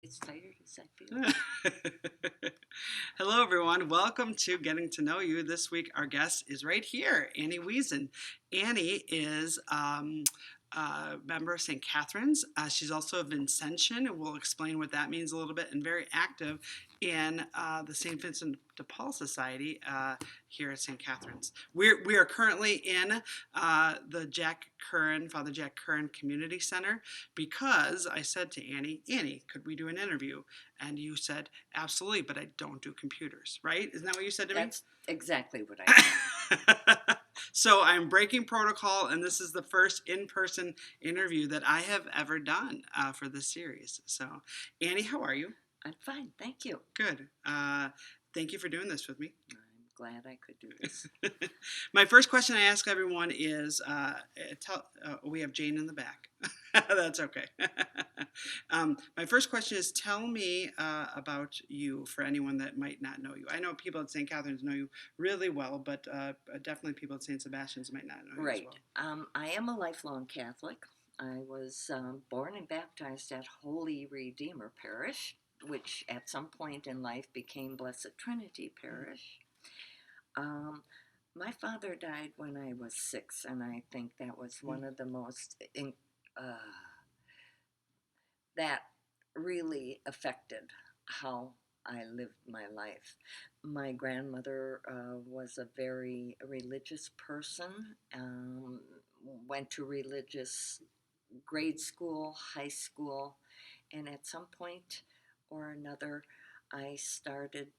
As tired as I feel. Hello, everyone. Welcome to Getting to Know You. This week, our guest is right here, Annie Weisen. Annie is a member of St. Catherine's. She's also a Vincentian, and we'll explain what that means a little bit, and very active in the St. Vincent de Paul Society here at St. Catherine's. We are currently in the Father Jack Curran Community Center because I said to Annie, could we do an interview? And you said, absolutely, but I don't do computers, right? Isn't that what you said to me? That's exactly what I said. So I'm breaking protocol, and this is the first in-person interview that I have ever done for this series. So, Annie, how are you? I'm fine, thank you. Good. Thank you for doing this with me. I'm glad I could do this. My first question I ask everyone is, we have Jane in the back. That's okay. My first question is, tell me about you for anyone that might not know you. I know people at St. Catherine's know you really well, but definitely people at St. Sebastian's might not know you as Right. well. I am a lifelong Catholic. I was born and baptized at Holy Redeemer Parish, which at some point in life became Blessed Trinity Parish. My father died when I was 6, and I think that was one of the that really affected how I lived my life. My grandmother was a very religious person, went to religious grade school, high school, and at some point or another, I started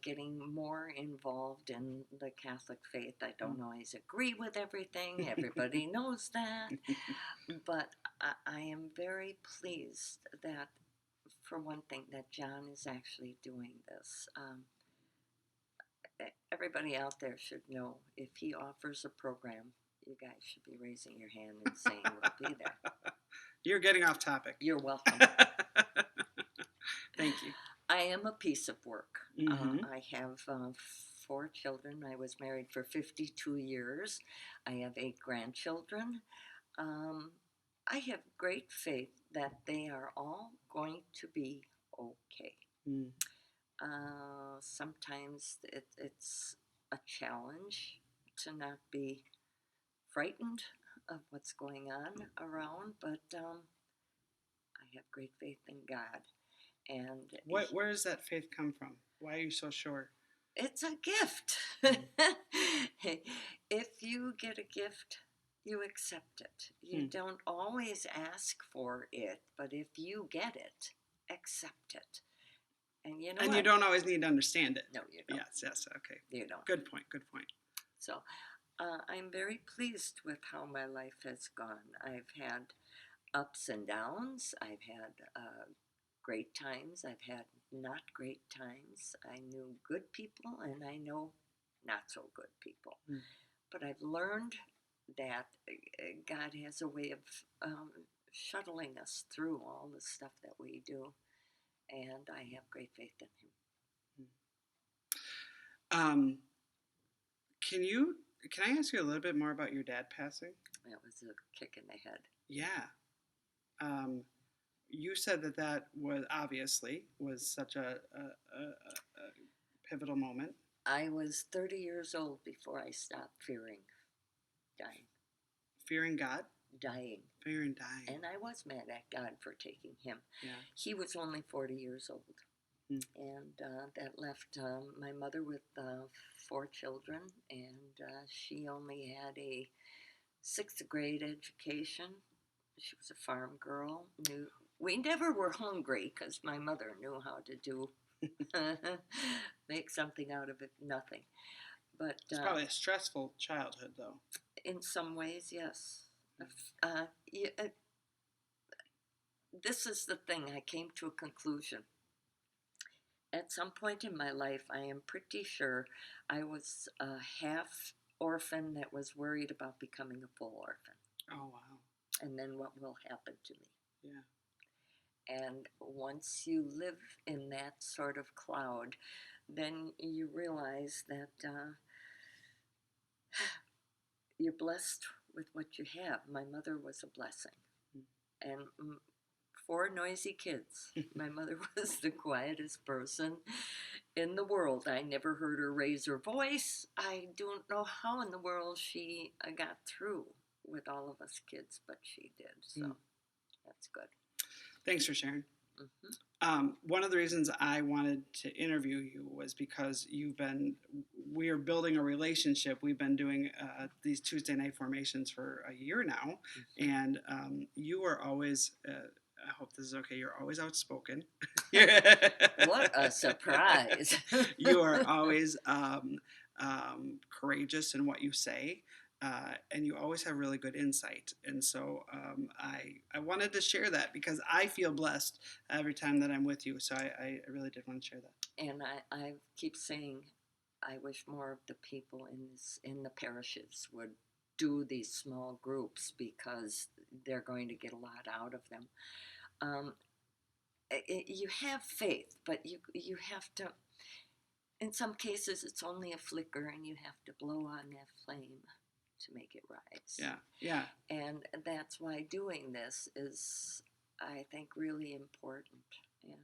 getting more involved in the Catholic faith. I don't always agree with everything, everybody knows that, but I am very pleased that, for one thing, that John is actually doing this. Everybody out there should know if he offers a program, you guys should be raising your hand and saying we'll be there. You're getting off topic. You're welcome. Thank you. I am a piece of work. Mm-hmm. I have 4 children. I was married for 52 years. I have 8 grandchildren. I have great faith that they are all going to be okay. Mm. Sometimes it's a challenge to not be frightened of what's going on around, but I have great faith in God. And Where does that faith come from? Why are you so sure? it's a gift. If you get a gift, you accept it. You don't always ask for it, but if you get it, accept it. And you know And what? you don't always need to understand it. No, you don't. Yes, okay. You don't. Good point. So I'm very pleased with how my life has gone. I've had ups and downs. I've had great times. I've had not great times. I knew good people and I know not so good people. But I've learned that God has a way of shuttling us through all the stuff that we do. And I have great faith in Him. Can I ask you a little bit more about your dad passing? That was a kick in the head. Yeah. You said that was such a pivotal moment. I was 30 years old before I stopped fearing dying. Fearing God? Dying. Fearing dying. And I was mad at God for taking him. Yeah. He was only 40 years old. And that left my mother with 4 children, and she only had a 6th grade education. She was a farm girl. We never were hungry because my mother knew how to do make something out of it, nothing. But it's probably a stressful childhood, though. In some ways, yes. This is the thing. I came to a conclusion. At some point in my life, I am pretty sure I was a half orphan that was worried about becoming a full orphan. Oh, wow. And then what will happen to me? Yeah. And once you live in that sort of cloud, then you realize that you're blessed with what you have. My mother was a blessing. And four noisy kids. My mother was the quietest person in the world. I never heard her raise her voice. I don't know how in the world she got through with all of us kids, but she did. So that's good. Thanks for sharing. Mm-hmm. One of the reasons I wanted to interview you was because we are building a relationship. We've been doing these Tuesday night formations for a year now, Mm-hmm. and you are always, I hope this is okay, you're always outspoken. What a surprise. You are always courageous in what you say. And you always have really good insight. And so I wanted to share that because I feel blessed every time that I'm with you. So I really did want to share that. And I keep saying I wish more of the people in the parishes would do these small groups because they're going to get a lot out of them. Um, you have faith, but you have to. In some cases, it's only a flicker, and you have to blow on that flame to make it rise. Yeah, yeah. And that's why doing this is, I think, really important. And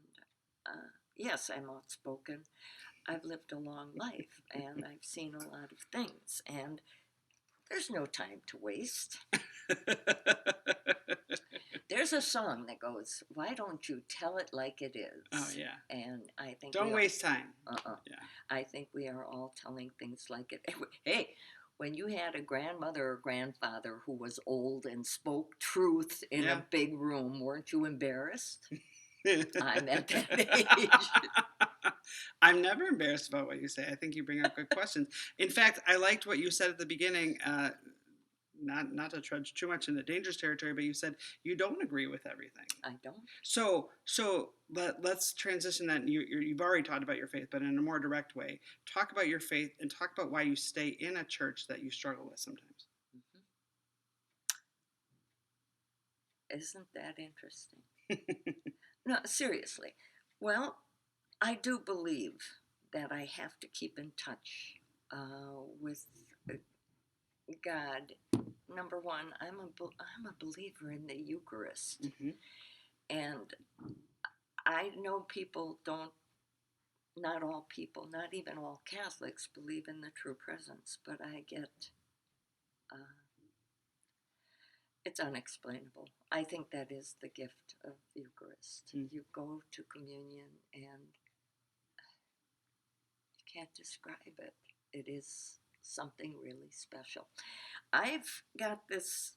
yes, I'm outspoken. I've lived a long life, and I've seen a lot of things, and there's no time to waste. There's a song that goes, "Why don't you tell it like it is?" Oh yeah. And I think don't waste time. Yeah. I think we are all telling things like it. Hey, when you had a grandmother or grandfather who was old and spoke truth in a big room, weren't you embarrassed? I'm at that age. I'm never embarrassed about what you say. I think you bring up good questions. In fact, I liked what you said at the beginning. Not to trudge too much into dangerous territory, but you said you don't agree with everything. I don't. So let's transition that. You've already talked about your faith, but in a more direct way, talk about your faith and talk about why you stay in a church that you struggle with sometimes. Mm-hmm. Isn't that interesting? No, seriously. Well, I do believe that I have to keep in touch with God. Number one, I'm a believer in the Eucharist, Mm-hmm. and I know people don't. Not all people, not even all Catholics, believe in the true presence, but I get uh, it's unexplainable. I think that is the gift of the Eucharist. Mm. You go to communion and you can't describe it. It is something really special. I've got this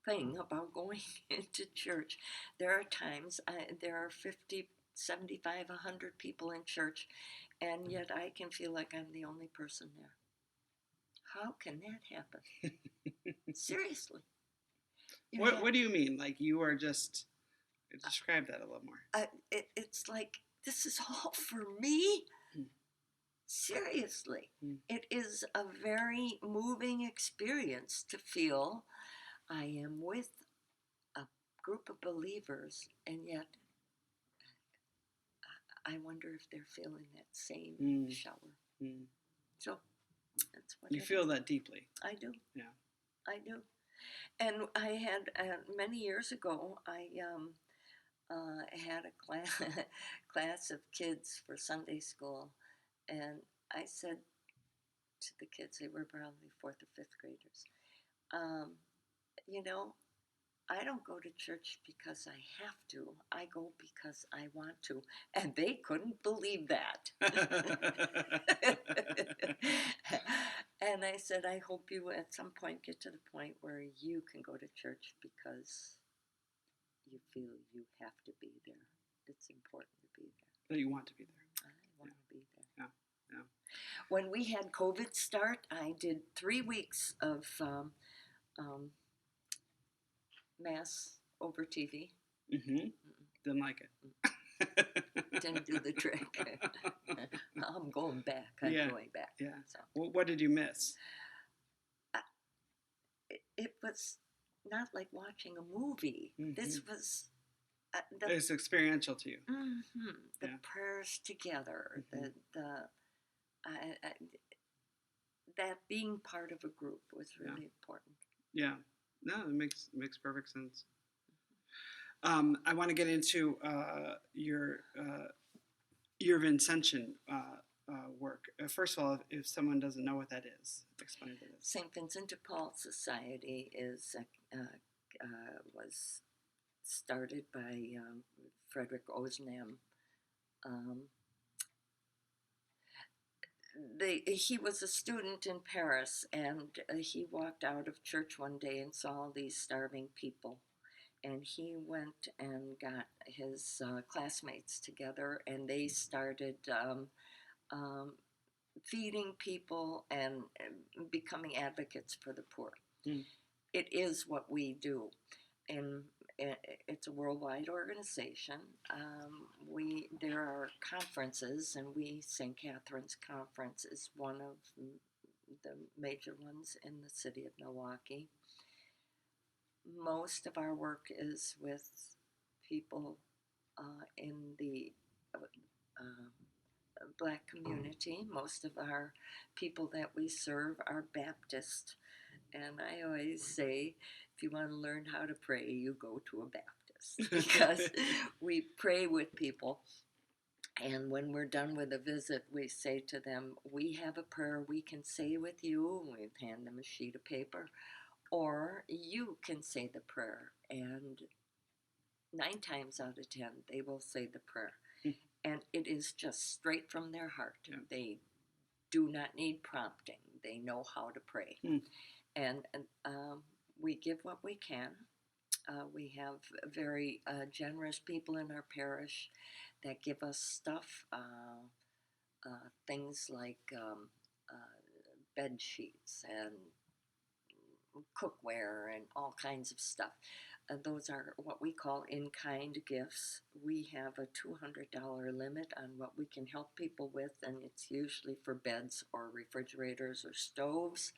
thing about going into church. There are times there are 50, 75, 100 people in church, and yet I can feel like I'm the only person there. How can that happen? Seriously. What do you mean? Like you are just describe that a little more. It's like this is all for me. Mm. Seriously. Mm. It is a very moving experience to feel I am with a group of believers, and yet I wonder if they're feeling that same shower. Mm. So that's what you feel that deeply. I do. Yeah, I do. And I had many years ago. I had a class of kids for Sunday school, and I said to the kids, they were probably fourth or fifth graders, um, you know, I don't go to church because I have to. I go because I want to. And they couldn't believe that. And I said, I hope you at some point get to the point where you can go to church because you feel you have to be there. It's important to be there. That you want to be there. I want to be there. Yeah, yeah. When we had COVID start, I did 3 weeks of Mass over TV. Mm-hmm. Didn't like it. Didn't do the trick. I'm going back. I'm going back. Yeah. So what did you miss? it was not like watching a movie. Mm-hmm. This was it's experiential to you. Mm-hmm, the prayers together. Mm-hmm. That being part of a group was really important. Yeah. No, it makes perfect sense. I want to get into your Vincentian work. First of all, if someone doesn't know what that is, explain what it is. St. Vincent de Paul Society was started by Frederick Ozanam. He was a student in Paris, and he walked out of church one day and saw all these starving people. And he went and got his classmates together, and they started um, feeding people and becoming advocates for the poor. Mm. It is what we do. And it's a worldwide organization. There are conferences, and St. Catherine's Conference is one of the major ones in the city of Milwaukee. Most of our work is with people in the Black community. Most of our people that we serve are Baptist. And I always say, if you want to learn how to pray, you go to a Baptist, because we pray with people. And when we're done with a visit, we say to them, we have a prayer we can say with you. We hand them a sheet of paper. Or you can say the prayer. And 9 times out of 10, they will say the prayer. And it is just straight from their heart. Yeah. They do not need prompting. They know how to pray. And we give what we can. We have very generous people in our parish that give us stuff, things like bed sheets and cookware and all kinds of stuff. Those are what we call in-kind gifts. We have a $200 limit on what we can help people with, and it's usually for beds or refrigerators or stoves.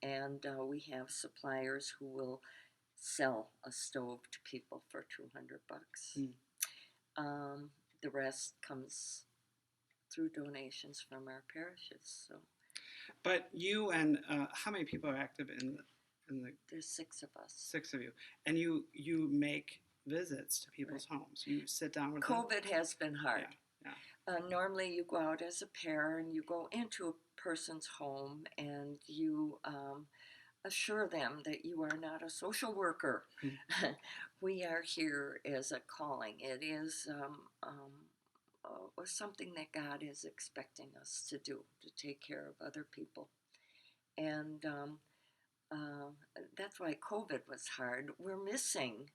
And we have suppliers who will sell a stove to people for $200. The rest comes through donations from our parishes. So, but you and how many people are active in the? There's 6 of us. 6 of you, and you make visits to people's homes. You sit down with COVID has been hard. Yeah. Normally, you go out as a pair and you go into a person's home and you assure them that you are not a social worker. We are here as a calling. It is something that God is expecting us to do, to take care of other people. And that's why COVID was hard. We're missing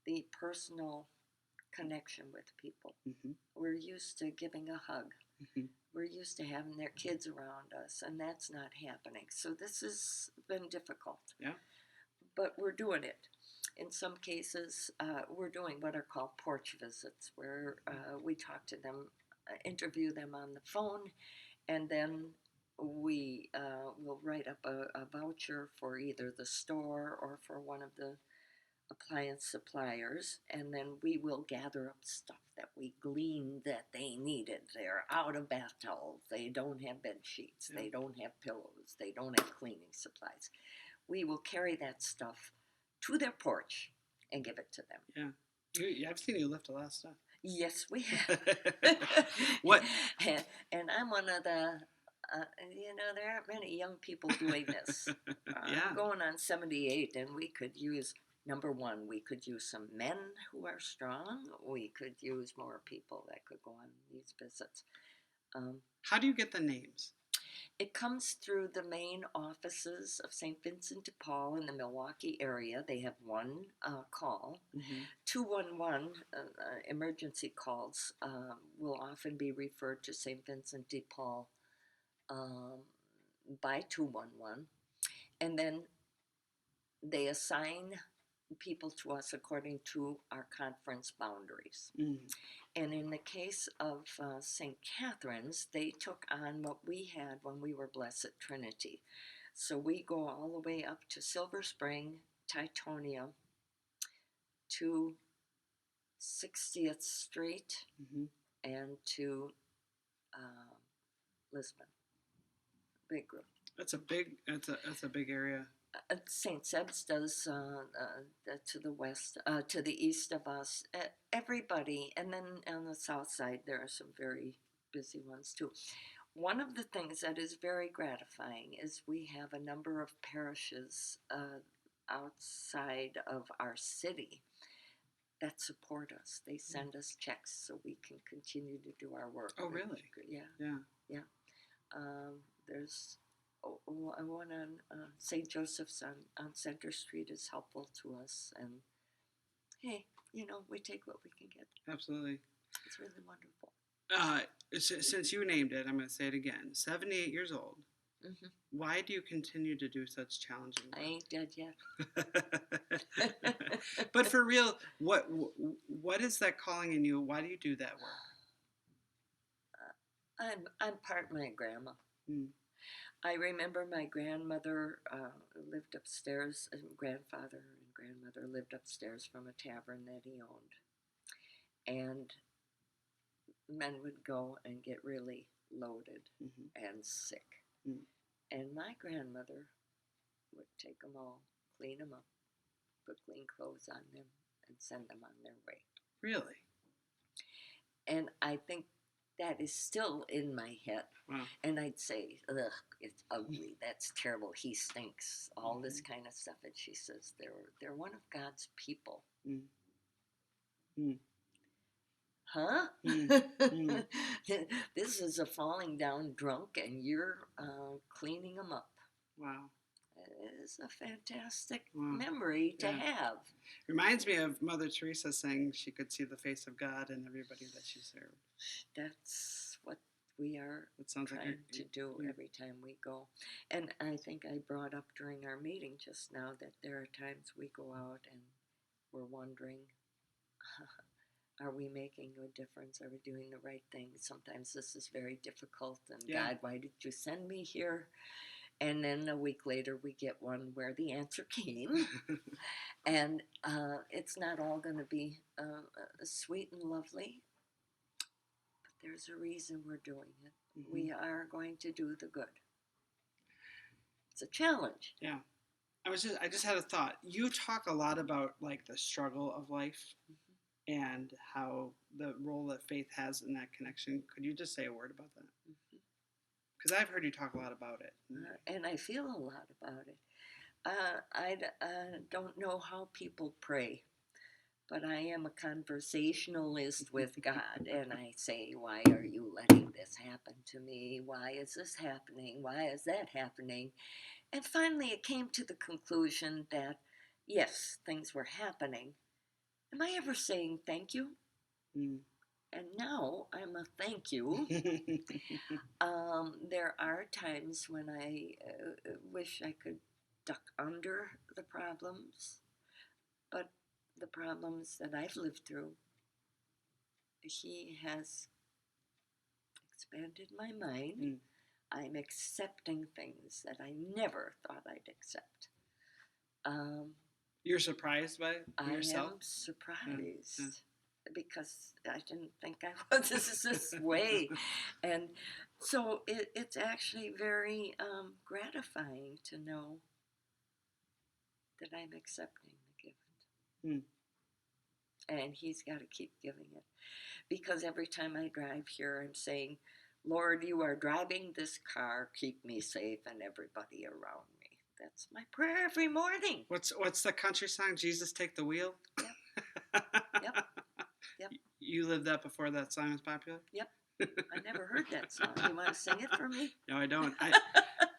the personal connection with people. We're used to giving a hug. We're used to having their kids around us, and that's not happening. So this has been difficult. Yeah. But we're doing it. In some cases, we're doing what are called porch visits, where we talk to them, interview them on the phone, and then we will write up a voucher for either the store or for one of the appliance suppliers, and then we will gather up stuff that we gleaned that they needed. They're out of bath towels, they don't have bed sheets, they don't have pillows, they don't have cleaning supplies. We will carry that stuff to their porch and give it to them. Yeah. I've seen you lift a lot of stuff. Yes, we have. What? And I'm one of the, there aren't many young people doing this. I'm going on 78, and we could use, number one, we could use some men who are strong. We could use more people that could go on these visits. How do you get the names? It comes through the main offices of St. Vincent de Paul in the Milwaukee area. They have one call. 211 emergency calls will often be referred to St. Vincent de Paul by 211. And then they assign people to us according to our conference boundaries. And in the case of St. Catherine's, they took on what we had when we were Blessed Trinity. So we go all the way up to Silver Spring, Titonia, to 60th Street, and to Lisbon. Big group. That's a big area. St. Seb's does to the west, to the east of us. Everybody, and then on the south side, there are some very busy ones too. One of the things that is very gratifying is we have a number of parishes outside of our city that support us. They send us checks so we can continue to do our work. Oh, really? Yeah. Yeah. Yeah. There's one on St. Joseph's on Center Street is helpful to us. And hey, we take what we can get. Absolutely. It's really wonderful. Since you named it, I'm going to say it again. 78 years old. Mm-hmm. Why do you continue to do such challenging work? I ain't dead yet. But for real, what is that calling in you? Why do you do that work? I'm part my grandma. I remember my grandmother lived upstairs, and grandfather and grandmother lived upstairs from a tavern that he owned. And men would go and get really loaded and sick. And my grandmother would take them all, clean them up, put clean clothes on them, and send them on their way. Really? And I think that is still in my head. Wow. And I'd say, ugh, it's ugly. That's terrible. He stinks. All this kind of stuff. And she says, they're one of God's people. Huh? This is a falling down drunk, and you're cleaning them up. Wow. It's a fantastic memory to have. Reminds me of Mother Teresa saying she could see the face of God in everybody that she served. That's what we are trying like to do every time we go. And I think I brought up during our meeting just now that there are times we go out and we're wondering, are we making a difference? Are we doing the right thing? Sometimes this is very difficult. And God, why did you send me here? And then a week later, we get one where the answer came. And it's not all going to be sweet and lovely. But there's a reason we're doing it. We are going to do the good. It's a challenge. Yeah. I just had a thought. You talk a lot about like the struggle of life and how the role that faith has in that connection. Could you just say a word about that? Because I've heard you talk a lot about it. And I feel a lot about it. I don't know how people pray, but I am a conversationalist with God, and I say, why are you letting this happen to me? Why is this happening? Why is that happening? And finally it came to the conclusion that, yes, things were happening. Am I ever saying thank you? And now I'm a thank you. There are times when I wish I could duck under the problems, but the problems that I've lived through, He has expanded my mind. I'm accepting things that I never thought I'd accept. You're surprised by yourself? I am surprised. Because I didn't think I was this way. And so it's actually very gratifying to know that I'm accepting the gift. And He's got to keep giving it. Because every time I drive here, I'm saying, Lord, you are driving this car, keep me safe and everybody around me. That's my prayer every morning. What's the country song? Jesus, take the wheel? Yep. You lived that before that song was popular? Yep. I never heard that song. You want to sing it for me? No, I don't.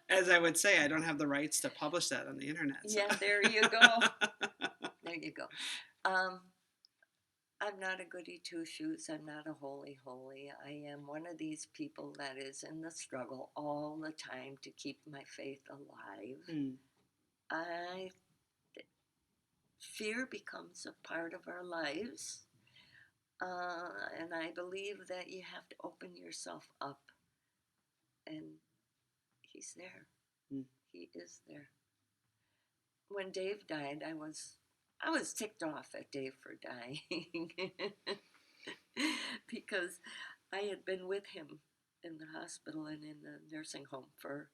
As I would say, I don't have the rights to publish that on the internet. So. Yeah, there you go. There you go. I'm not a goody two-shoes. I'm not a holy. I am one of these people that is in the struggle all the time to keep my faith alive. Fear becomes a part of our lives. And I believe that you have to open yourself up. And He's there. He is there. When Dave died, I was ticked off at Dave for dying. Because I had been with him in the hospital and in the nursing home for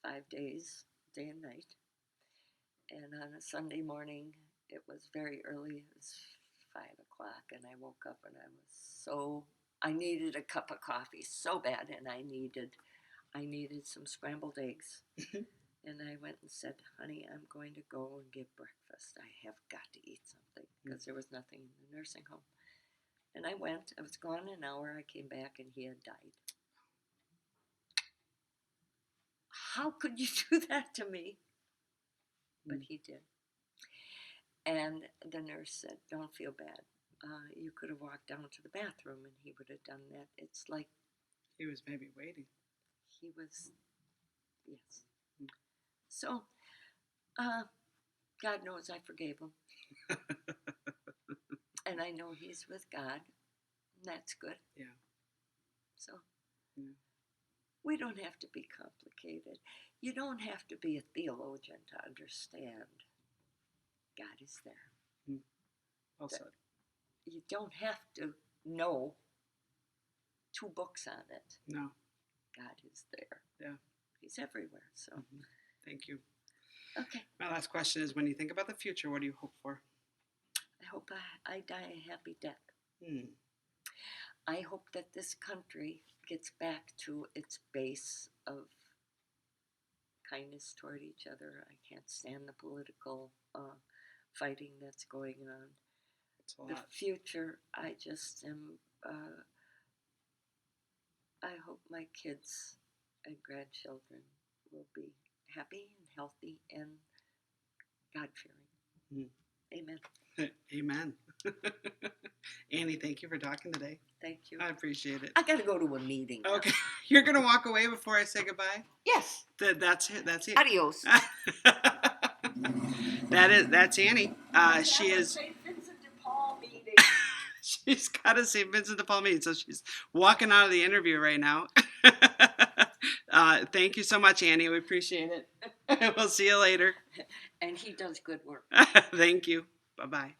5 days, day and night. And on a Sunday morning, it was very early. It was 5 o'clock, and I woke up and I needed a cup of coffee so bad, and I needed some scrambled eggs. And I went and said, honey, I'm going to go and get breakfast. I have got to eat something because there was nothing in the nursing home. And I went. I was gone an hour. I came back, and he had died. How could you do that to me? But he did. And the nurse said, don't feel bad. You could have walked down to the bathroom and he would have done that. It's like He was maybe waiting. he was, yes. So, God knows I forgave him. And I know he's with God. And that's good. Yeah. So, we don't have to be complicated. You don't have to be a theologian to understand God is there. Well said. You don't have to know 2 books on it. No. God is there. Yeah. He's everywhere. So, Thank you. Okay. My last question is, when you think about the future, what do you hope for? I hope I die a happy death. I hope that this country gets back to its base of kindness toward each other. I can't stand the political fighting that's going on. It's a The lot. future, I just am, I hope my kids and grandchildren will be happy and healthy and God-fearing. Amen. Amen. Annie, thank you for talking today. Thank you. I appreciate it. I got to go to a meeting now. Okay. You're going to walk away before I say goodbye? Yes. That's it. That's it. Adios. That's Annie. She is. St. Vincent de Paul meeting. She's got a St. Vincent de Paul meeting, so she's walking out of the interview right now. Thank you so much, Annie. We appreciate it. We'll see you later. And he does good work. Thank you. Bye-bye.